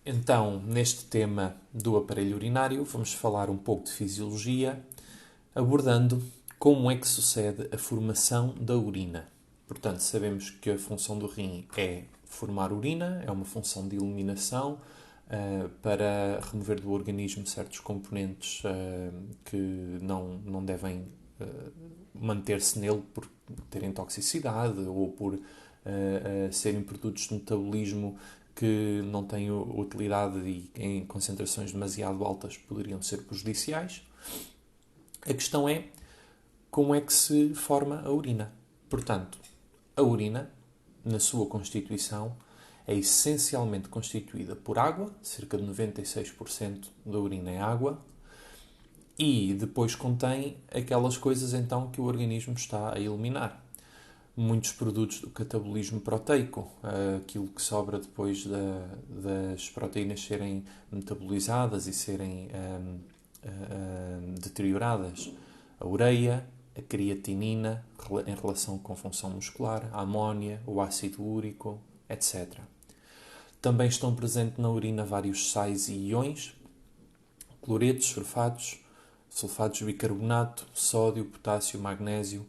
Então, neste tema do aparelho urinário, vamos falar um pouco de fisiologia, abordando como é que sucede a formação da urina. Portanto, sabemos que a função do rim é formar urina, é uma função de eliminação para remover do organismo certos componentes que não devem manter-se nele por terem toxicidade ou por serem produtos de metabolismo que não têm utilidade e em concentrações demasiado altas poderiam ser prejudiciais. A questão é como é que se forma a urina. Portanto, a urina, na sua constituição, é essencialmente constituída por água, cerca de 96% da urina é água, e depois contém aquelas coisas então que o organismo está a eliminar. Muitos produtos do catabolismo proteico, aquilo que sobra depois das proteínas serem metabolizadas e serem deterioradas. A ureia, a creatinina, em relação com função muscular, a amónia, o ácido úrico, etc. Também estão presentes na urina vários sais e íons, cloretos, sulfatos de bicarbonato, sódio, potássio, magnésio.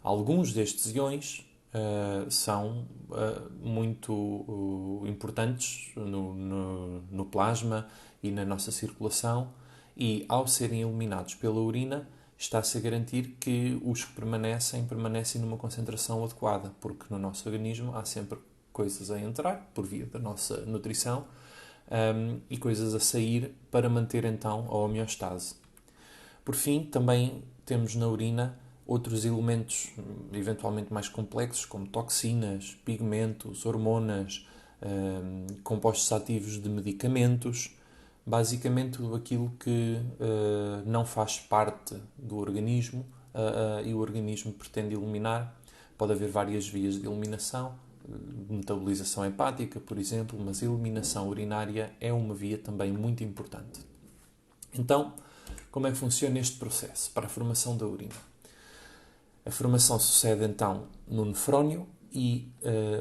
Alguns destes íons são muito importantes no plasma e na nossa circulação e, ao serem eliminados pela urina, está-se a garantir que os que permanecem numa concentração adequada, porque no nosso organismo há sempre coisas a entrar por via da nossa nutrição e coisas a sair para manter então a homeostase. Por fim, também temos na urina outros elementos eventualmente mais complexos, como toxinas, pigmentos, hormonas, compostos ativos de medicamentos, basicamente tudo aquilo que não faz parte do organismo e o organismo pretende eliminar. Pode haver várias vias de eliminação, metabolização hepática, por exemplo, mas a eliminação urinária é uma via também muito importante. Então, como é que funciona este processo para a formação da urina? A formação sucede então no nefrónio e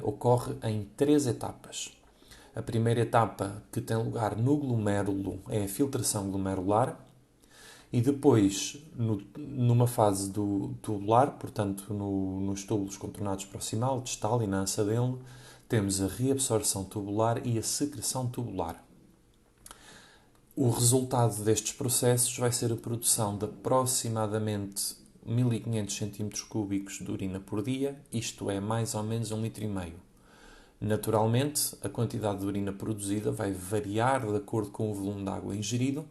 ocorre em 3 etapas. A primeira etapa, que tem lugar no glomérulo, é a filtração glomerular, e depois, numa fase do tubular, portanto nos túbulos contornados proximal, distal e na ança dele, temos a reabsorção tubular e a secreção tubular. O resultado destes processos vai ser a produção de aproximadamente 1500 cm3 de urina por dia, isto é mais ou menos 1,5 litro. Naturalmente, a quantidade de urina produzida vai variar de acordo com o volume de água ingerido,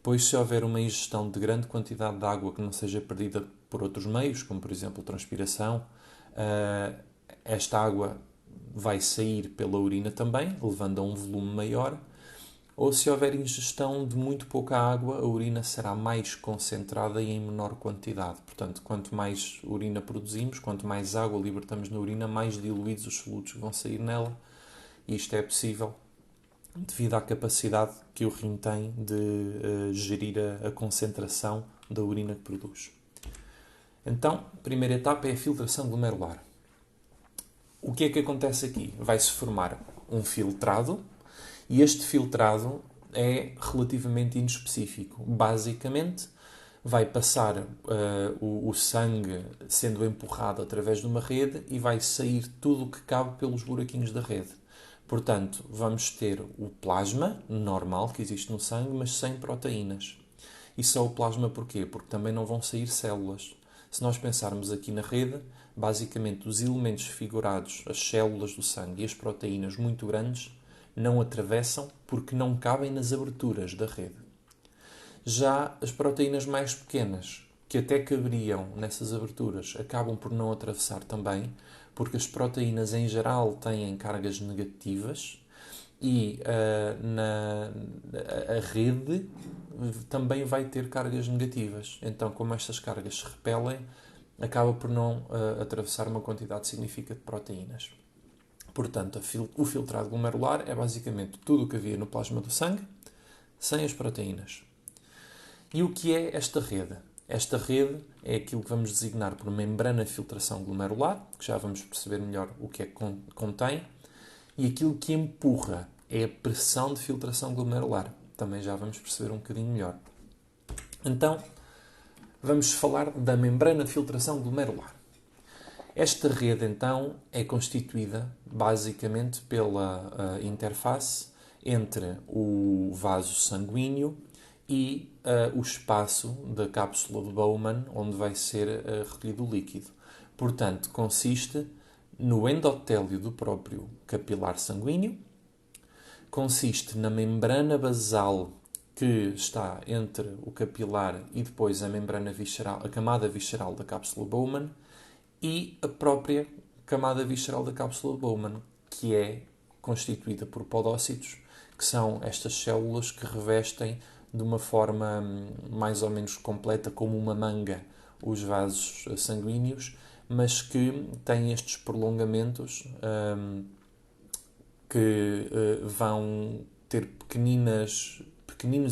pois se houver uma ingestão de grande quantidade de água que não seja perdida por outros meios, como por exemplo transpiração, esta água vai sair pela urina também, levando a um volume maior. Ou se houver ingestão de muito pouca água, a urina será mais concentrada e em menor quantidade. Portanto, quanto mais urina produzimos, quanto mais água libertamos na urina, mais diluídos os solutos vão sair nela. E isto é possível devido à capacidade que o rim tem de gerir a concentração da urina que produz. Então, a primeira etapa é a filtração glomerular. O que é que acontece aqui? Vai-se formar um filtrado, e este filtrado é relativamente inespecífico. Basicamente, vai passar o sangue sendo empurrado através de uma rede e vai sair tudo o que cabe pelos buraquinhos da rede. Portanto, vamos ter o plasma normal que existe no sangue, mas sem proteínas. E só o plasma porquê? Porque também não vão sair células. Se nós pensarmos aqui na rede, basicamente os elementos figurados, as células do sangue e as proteínas muito grandes, não atravessam porque não cabem nas aberturas da rede. Já as proteínas mais pequenas, que até caberiam nessas aberturas, acabam por não atravessar também, porque as proteínas em geral têm cargas negativas e a rede também vai ter cargas negativas. Então, como estas cargas se repelem, acaba por não atravessar uma quantidade significativa de proteínas. Portanto, o filtrado glomerular é basicamente tudo o que havia no plasma do sangue, sem as proteínas. E o que é esta rede? Esta rede é aquilo que vamos designar por membrana de filtração glomerular, que já vamos perceber melhor o que é que contém, e aquilo que empurra é a pressão de filtração glomerular. Também já vamos perceber um bocadinho melhor. Então, vamos falar da membrana de filtração glomerular. Esta rede, então, é constituída basicamente pela interface entre o vaso sanguíneo e o espaço da cápsula de Bowman, onde vai ser recolhido o líquido. Portanto, consiste no endotélio do próprio capilar sanguíneo, consiste na membrana basal que está entre o capilar e depois a membrana visceral, a camada visceral da cápsula Bowman, e a própria camada visceral da cápsula Bowman, que é constituída por podócitos, que são estas células que revestem de uma forma mais ou menos completa, como uma manga, os vasos sanguíneos, mas que têm estes prolongamentos que vão ter pequeninos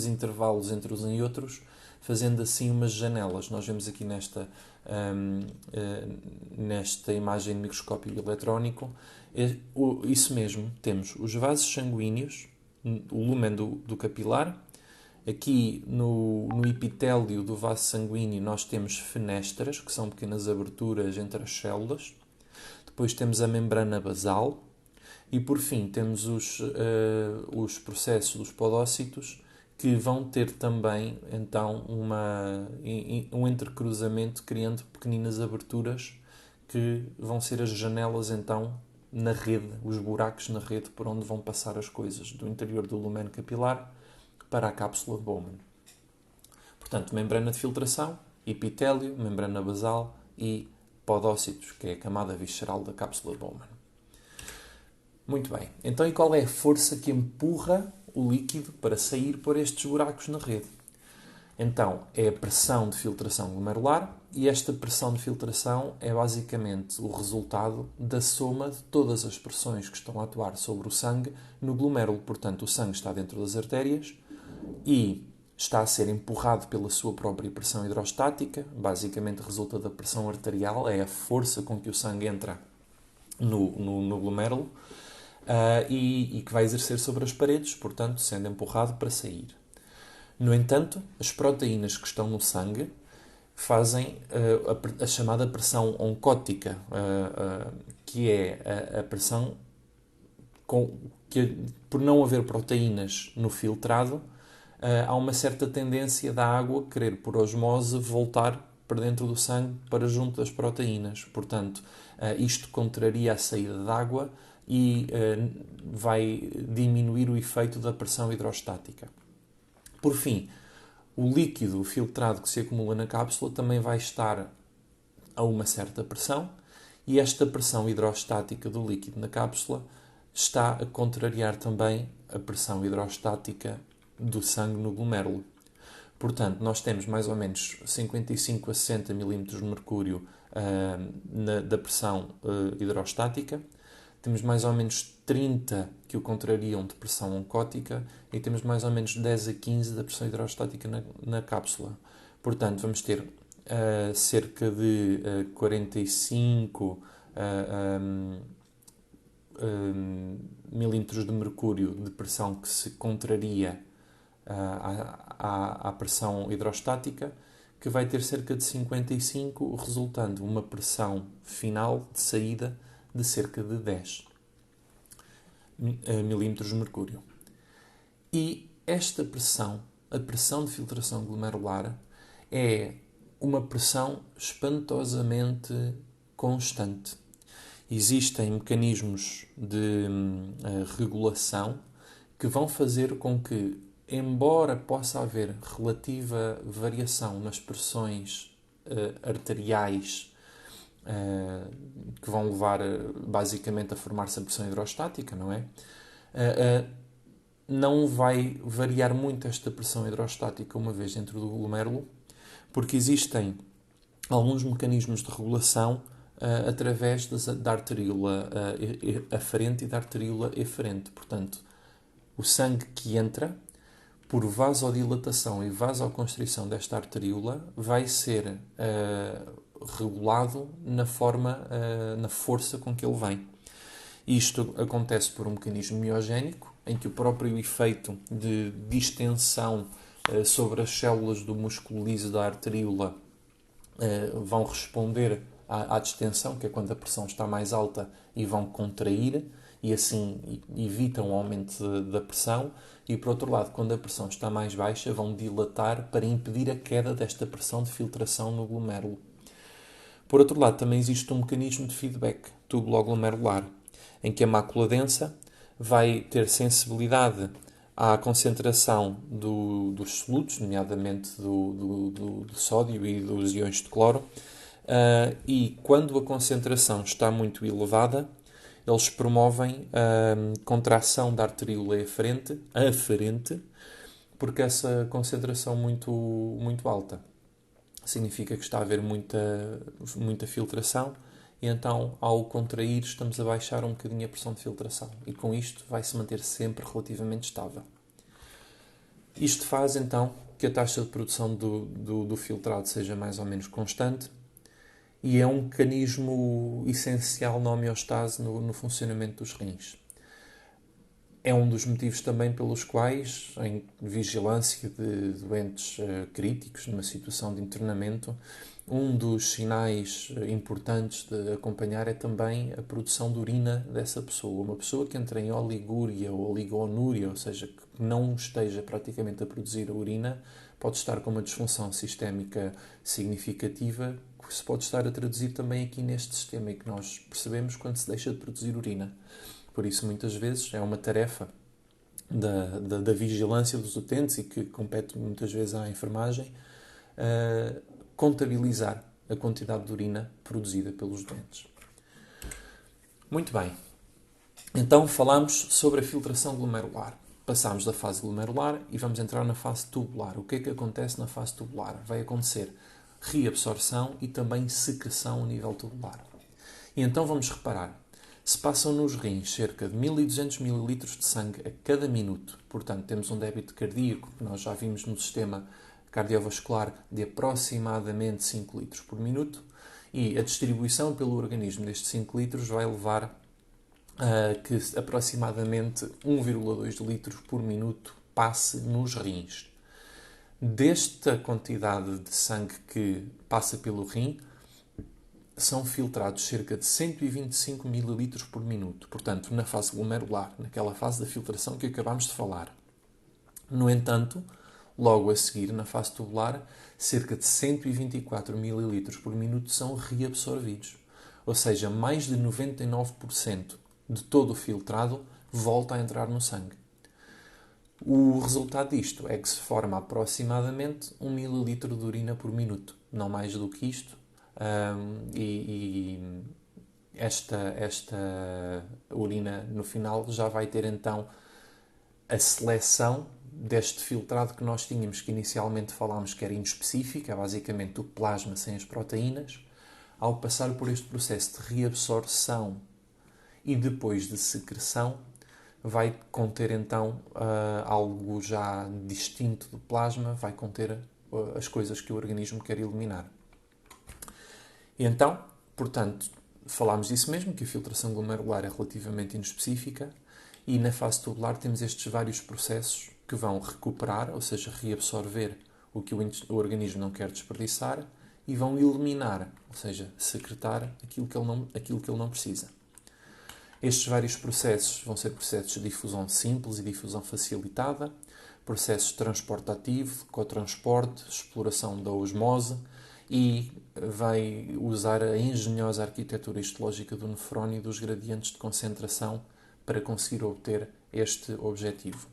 intervalos entre uns e outros, fazendo assim umas janelas. Nós vemos aqui nesta imagem de microscópio eletrónico, isso mesmo, temos os vasos sanguíneos, o lúmen do capilar. Aqui no epitélio do vaso sanguíneo nós temos fenestras, que são pequenas aberturas entre as células. Depois temos a membrana basal. E por fim temos os processos dos podócitos, que vão ter também então um entrecruzamento, criando pequeninas aberturas que vão ser as janelas então na rede, os buracos na rede por onde vão passar as coisas do interior do lumen capilar para a cápsula de Bowman. Portanto, membrana de filtração, epitélio, membrana basal e podócitos, que é a camada visceral da cápsula de Bowman. Muito bem. Então, e qual é a força que empurra o líquido para sair por estes buracos na rede? Então, é a pressão de filtração glomerular, e esta pressão de filtração é basicamente o resultado da soma de todas as pressões que estão a atuar sobre o sangue no glomérulo. Portanto, o sangue está dentro das artérias e está a ser empurrado pela sua própria pressão hidrostática. Basicamente, resulta da pressão arterial, é a força com que o sangue entra no glomérulo. E que vai exercer sobre as paredes, portanto, sendo empurrado para sair. No entanto, as proteínas que estão no sangue fazem a chamada pressão oncótica, que é a pressão que, por não haver proteínas no filtrado, há uma certa tendência da água querer, por osmose, voltar para dentro do sangue, para junto das proteínas. Portanto, isto contraria a saída da água e vai diminuir o efeito da pressão hidrostática. Por fim, o líquido filtrado que se acumula na cápsula também vai estar a uma certa pressão, e esta pressão hidrostática do líquido na cápsula está a contrariar também a pressão hidrostática do sangue no glomérulo. Portanto, nós temos mais ou menos 55 a 60 mm de mercúrio da pressão hidrostática. Temos mais ou menos 30 que o contrariam de pressão oncótica, e temos mais ou menos 10 a 15 da pressão hidrostática na cápsula. Portanto, vamos ter cerca de 45 milímetros de mercúrio de pressão que se contraria à pressão hidrostática, que vai ter cerca de 55, resultando uma pressão final de saída de cerca de 10 milímetros de mercúrio. E esta pressão, a pressão de filtração glomerular, é uma pressão espantosamente constante. Existem mecanismos de regulação que vão fazer com que, embora possa haver relativa variação nas pressões arteriais, que vão levar basicamente a formar-se a pressão hidrostática, não é? Não vai variar muito esta pressão hidrostática uma vez dentro do glomérulo, porque existem alguns mecanismos de regulação através da arteríola aferente e da arteríola eferente. Portanto, o sangue que entra, por vasodilatação e vasoconstrição desta arteríola, vai ser regulado na força com que ele vem. Isto acontece por um mecanismo miogénico, em que o próprio efeito de distensão sobre as células do músculo liso da arteríola vão responder à distensão, que é quando a pressão está mais alta, e vão contrair, e assim evitam o aumento da pressão. E por outro lado, quando a pressão está mais baixa, vão dilatar para impedir a queda desta pressão de filtração no glomérulo. Por outro lado, também existe um mecanismo de feedback tubulo-glomerular, em que a mácula densa vai ter sensibilidade à concentração dos solutos, nomeadamente do sódio e dos íons de cloro, e quando a concentração está muito elevada, eles promovem a contração da arteríola aferente, porque essa concentração muito alta significa que está a haver muita filtração, e então, ao contrair, estamos a baixar um bocadinho a pressão de filtração. E com isto vai-se manter sempre relativamente estável. Isto faz, então, que a taxa de produção do filtrado seja mais ou menos constante, e é um mecanismo essencial na homeostase no funcionamento dos rins. É um dos motivos também pelos quais, em vigilância de doentes críticos, numa situação de internamento, um dos sinais importantes de acompanhar é também a produção de urina dessa pessoa. Uma pessoa que entra em oligúria ou oligonúria, ou seja, que não esteja praticamente a produzir a urina, pode estar com uma disfunção sistémica significativa, que se pode estar a traduzir também aqui neste sistema, e que nós percebemos quando se deixa de produzir urina. Por isso, muitas vezes, é uma tarefa da vigilância dos utentes, e que compete muitas vezes à enfermagem, contabilizar a quantidade de urina produzida pelos doentes. Muito bem. Então, falamos sobre a filtração glomerular. Passamos da fase glomerular e vamos entrar na fase tubular. O que é que acontece na fase tubular? Vai acontecer reabsorção e também secreção a nível tubular. E então vamos reparar. Se passam nos rins cerca de 1200 ml de sangue a cada minuto, portanto temos um débito cardíaco, que nós já vimos no sistema cardiovascular, de aproximadamente 5 litros por minuto, e a distribuição pelo organismo destes 5 litros vai levar a que aproximadamente 1,2 litros por minuto passe nos rins. Desta quantidade de sangue que passa pelo rim, são filtrados cerca de 125 ml por minuto, portanto, na fase glomerular, naquela fase da filtração que acabámos de falar. No entanto, logo a seguir, na fase tubular, cerca de 124 ml por minuto são reabsorvidos. Ou seja, mais de 99% de todo o filtrado volta a entrar no sangue. O resultado disto é que se forma aproximadamente 1 ml de urina por minuto, não mais do que isto. Esta urina no final já vai ter então a seleção deste filtrado que nós tínhamos, que inicialmente falámos que era inespecífico, é basicamente o plasma sem as proteínas. Ao passar por este processo de reabsorção e depois de secreção, vai conter então algo já distinto do plasma, vai conter as coisas que o organismo quer eliminar. E então, portanto, falámos disso mesmo, que a filtração glomerular é relativamente inespecífica, e na fase tubular temos estes vários processos que vão recuperar, ou seja, reabsorver o que o organismo não quer desperdiçar, e vão eliminar, ou seja, secretar aquilo que ele não precisa. Estes vários processos vão ser processos de difusão simples e difusão facilitada, processos de transporte ativo, cotransporte, exploração da osmose, e vai usar a engenhosa arquitetura histológica do nefrónio e dos gradientes de concentração para conseguir obter este objetivo.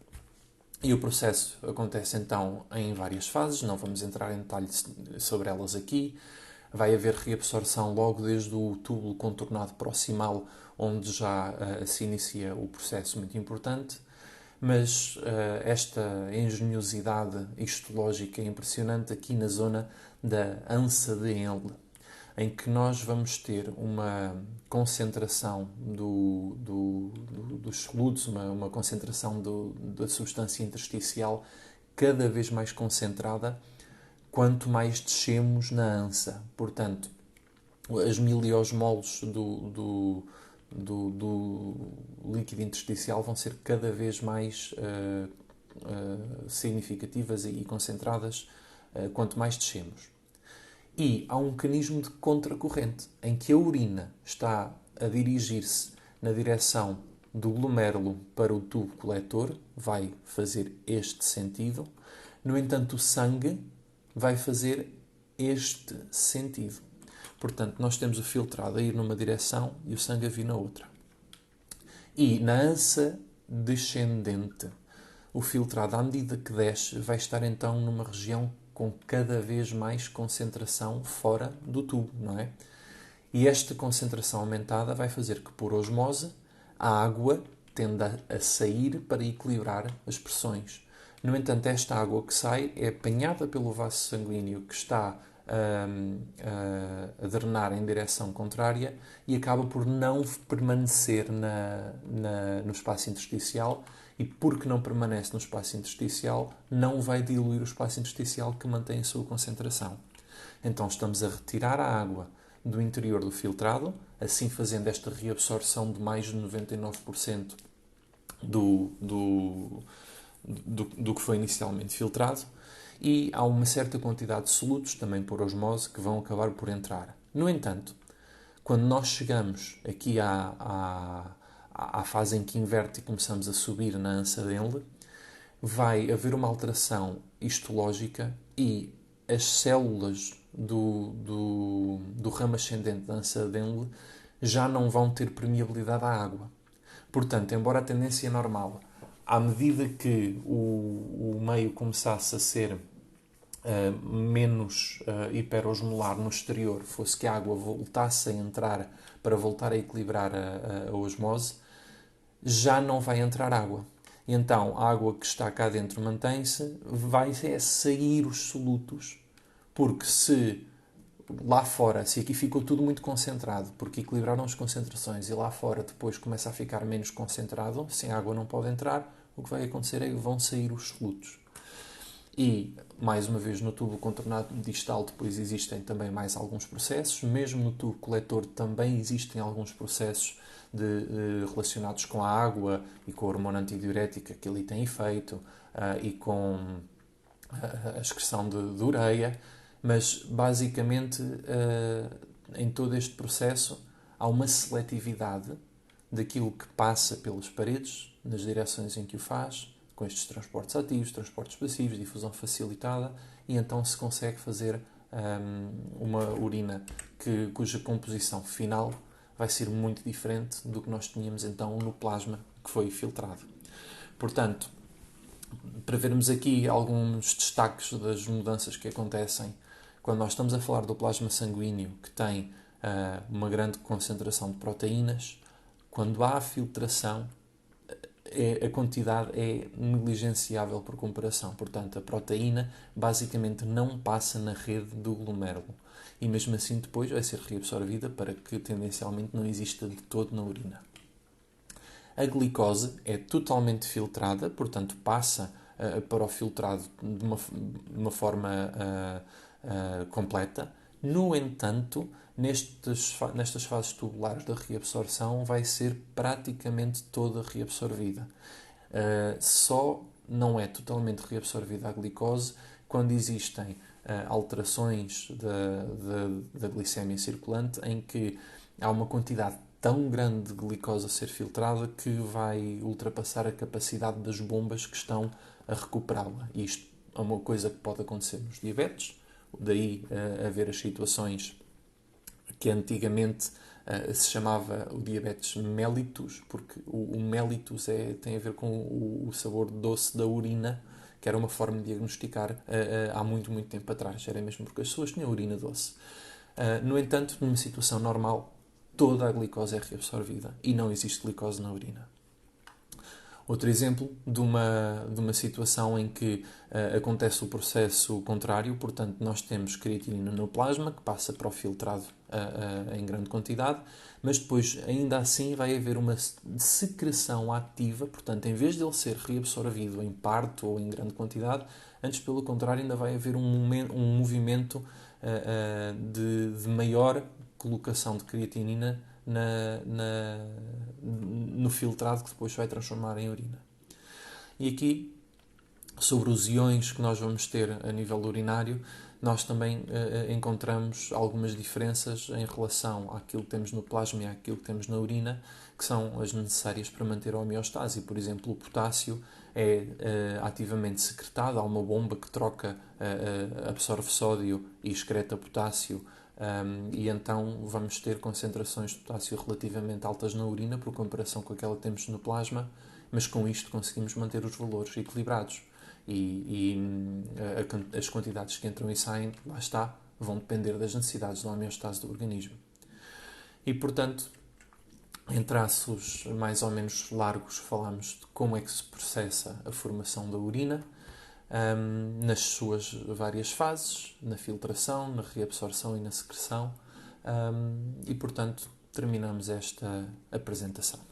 E o processo acontece então em várias fases, não vamos entrar em detalhes sobre elas aqui. Vai haver reabsorção logo desde o túbulo contornado proximal, onde já se inicia o processo muito importante, mas esta engenhosidade histológica é impressionante aqui na zona da ansa de Henle, em que nós vamos ter uma concentração dos solutos, uma concentração da substância intersticial cada vez mais concentrada quanto mais descemos na ansa. Portanto, as miliosmoles do líquido intersticial vão ser cada vez mais significativas e concentradas quanto mais descemos. E há um mecanismo de contracorrente, em que a urina está a dirigir-se na direção do glomérulo para o tubo coletor, vai fazer este sentido. No entanto, o sangue vai fazer este sentido. Portanto, nós temos o filtrado a ir numa direção e o sangue a vir na outra. E na ansa descendente, o filtrado, à medida que desce, vai estar então numa região com cada vez mais concentração fora do tubo, não é? E esta concentração aumentada vai fazer que, por osmose, a água tenda a sair para equilibrar as pressões. No entanto, esta água que sai é apanhada pelo vaso sanguíneo que está a drenar em direção contrária e acaba por não permanecer no espaço intersticial, e porque não permanece no espaço intersticial, não vai diluir o espaço intersticial que mantém a sua concentração. Então estamos a retirar a água do interior do filtrado, assim fazendo esta reabsorção de mais de 99% do que foi inicialmente filtrado, e há uma certa quantidade de solutos, também por osmose, que vão acabar por entrar. No entanto, quando nós chegamos aqui à fase em que inverte e começamos a subir na ansa Denle, vai haver uma alteração histológica e as células do ramo ascendente da ansa Denle já não vão ter permeabilidade à água. Portanto, embora a tendência normal, à medida que o meio começasse a ser menos hiperosmolar no exterior, fosse que a água voltasse a entrar para voltar a equilibrar a osmose, já não vai entrar água. Então, a água que está cá dentro mantém-se, vai sair os solutos, porque se lá fora, se aqui ficou tudo muito concentrado, porque equilibraram as concentrações, e lá fora depois começa a ficar menos concentrado, sem água não pode entrar, o que vai acontecer é que vão sair os solutos. E, mais uma vez, no tubo contornado distal depois existem também mais alguns processos. Mesmo no tubo coletor também existem alguns processos relacionados com a água e com a hormona antidiurética que ali tem efeito, e com a excreção de ureia. Mas, basicamente, em todo este processo há uma seletividade daquilo que passa pelas paredes, nas direções em que o faz, com estes transportes ativos, transportes passivos, difusão facilitada, e então se consegue fazer uma urina cuja composição final vai ser muito diferente do que nós tínhamos então no plasma que foi filtrado. Portanto, para vermos aqui alguns destaques das mudanças que acontecem quando nós estamos a falar do plasma sanguíneo, que tem uma grande concentração de proteínas, quando há filtração, a quantidade é negligenciável por comparação. Portanto, a proteína basicamente não passa na rede do glomérulo. E mesmo assim depois vai ser reabsorvida para que tendencialmente não exista de todo na urina. A glicose é totalmente filtrada, portanto passa para o filtrado de uma forma completa. No entanto, nestas fases tubulares da reabsorção vai ser praticamente toda reabsorvida. Só não é totalmente reabsorvida a glicose quando existem alterações da glicemia circulante, em que há uma quantidade tão grande de glicose a ser filtrada que vai ultrapassar a capacidade das bombas que estão a recuperá-la. Isto é uma coisa que pode acontecer nos diabetes, daí haver as situações que antigamente se chamava o diabetes mellitus, porque o mellitus tem a ver com o sabor doce da urina, que era uma forma de diagnosticar há muito, muito tempo atrás. Era mesmo porque as pessoas tinham urina doce. No entanto, numa situação normal, toda a glicose é reabsorvida e não existe glicose na urina. Outro exemplo de uma situação em que acontece o processo contrário, portanto, nós temos creatinina no plasma, que passa para o filtrado em grande quantidade, mas depois, ainda assim, vai haver uma secreção ativa, portanto, em vez de ele ser reabsorvido em parte ou em grande quantidade, antes, pelo contrário, ainda vai haver um movimento de maior colocação de creatinina no filtrado que depois vai transformar em urina. E aqui, sobre os iões que nós vamos ter a nível urinário, nós também encontramos algumas diferenças em relação àquilo que temos no plasma e àquilo que temos na urina, que são as necessárias para manter a homeostase. Por exemplo, o potássio é ativamente secretado, há uma bomba que troca, absorve sódio e excreta potássio, e então vamos ter concentrações de potássio relativamente altas na urina, por comparação com aquela que temos no plasma, mas com isto conseguimos manter os valores equilibrados. As quantidades que entram e saem, lá está, vão depender das necessidades da homeostase do organismo. E, portanto, em traços mais ou menos largos, falamos de como é que se processa a formação da urina, nas suas várias fases, na filtração, na reabsorção e na secreção, e, portanto, terminamos esta apresentação.